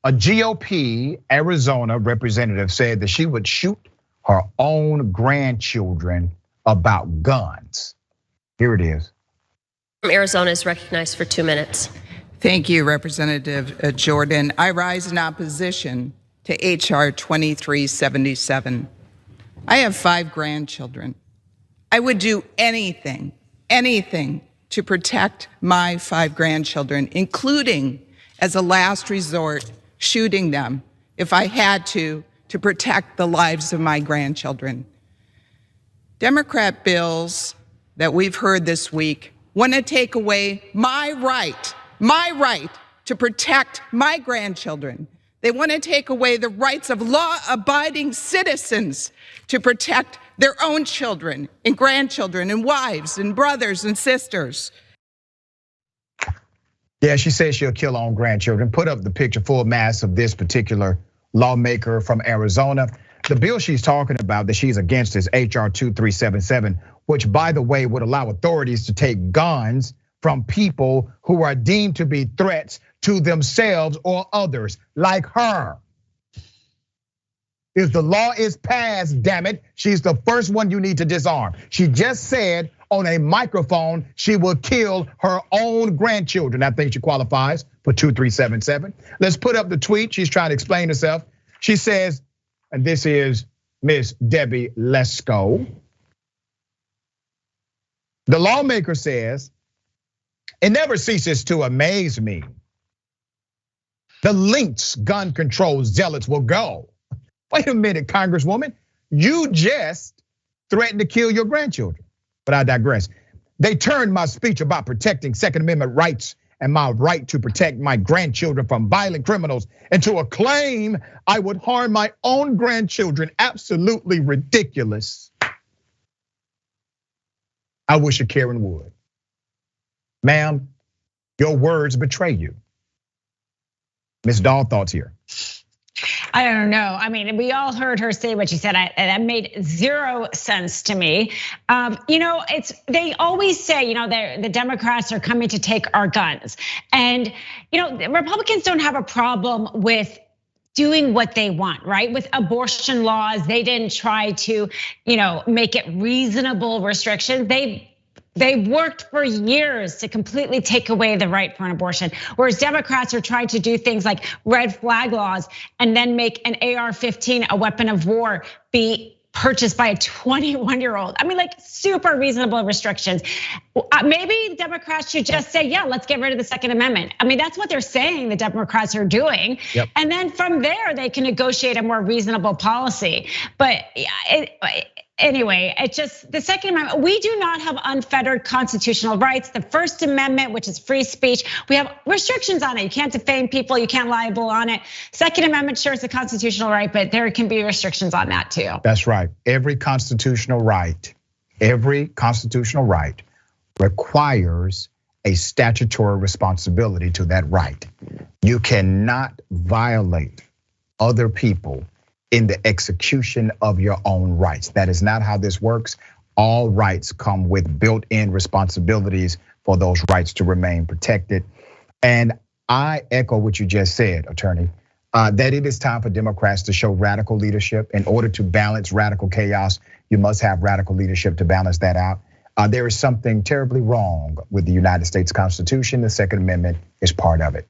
A GOP Arizona representative said that she would shoot her own grandchildren about guns. Here it is. Arizona is recognized for 2 minutes. Thank you, Representative Jordan. I rise in opposition to HR 2377. I have 5 grandchildren. I would do anything to protect my 5 grandchildren, including, as a last resort, shooting them if I had to protect the lives of my grandchildren. Democrat bills that we've heard this week want to take away my right to protect my grandchildren. They want to take away the rights of law-abiding citizens to protect their own children and grandchildren and wives and brothers and sisters. Yeah, she says she'll kill her own grandchildren. Put up the picture, full mass of this particular lawmaker from Arizona. The bill she's talking about that she's against is HR 2377, which, by the way, would allow authorities to take guns from people who are deemed to be threats to themselves or others, like her. If the law is passed, damn it, she's the first one you need to disarm. She just said on a microphone she will kill her own grandchildren. I think she qualifies for 2377. Let's put up the tweet. She's trying to explain herself. She says, and this is Miss Debbie Lesko. The lawmaker says, "It never ceases to amaze me the lengths gun control zealots will go." Wait a minute, Congresswoman, you just threatened to kill your grandchildren. But I digress. They turned my speech about protecting Second Amendment rights and my right to protect my grandchildren from violent criminals into a claim I would harm my own grandchildren. Absolutely ridiculous. I wish a Karen would. Ma'am, your words betray you. Ms. Dahl, thoughts here? I don't know. I mean, we all heard her say what she said, and that made zero sense to me. They always say, the Democrats are coming to take our guns, and Republicans don't have a problem with doing what they want, right? With abortion laws, they didn't try to, make it reasonable restrictions. They worked for years to completely take away the right for an abortion. Whereas Democrats are trying to do things like red flag laws and then make an AR-15 a weapon of war be purchased by a 21-year-old. I mean, like super reasonable restrictions. Maybe Democrats should just say, yeah, let's get rid of the Second Amendment. I mean, that's what they're saying the Democrats are doing. Yep. And then from there, they can negotiate a more reasonable policy. But anyway, it's just the Second Amendment. We do not have unfettered constitutional rights. The First Amendment, which is free speech, we have restrictions on it. You can't defame people, you can't libel on it. Second Amendment, sure, it's a constitutional right, but there can be restrictions on that too. That's right. Every constitutional right requires a statutory responsibility to that right. You cannot violate other people in the execution of your own rights. That is not how this works. All rights come with built-in responsibilities for those rights to remain protected. And I echo what you just said, Attorney, that it is time for Democrats to show radical leadership. In order to balance radical chaos, you must have radical leadership to balance that out. There is something terribly wrong with the United States Constitution. The Second Amendment is part of it.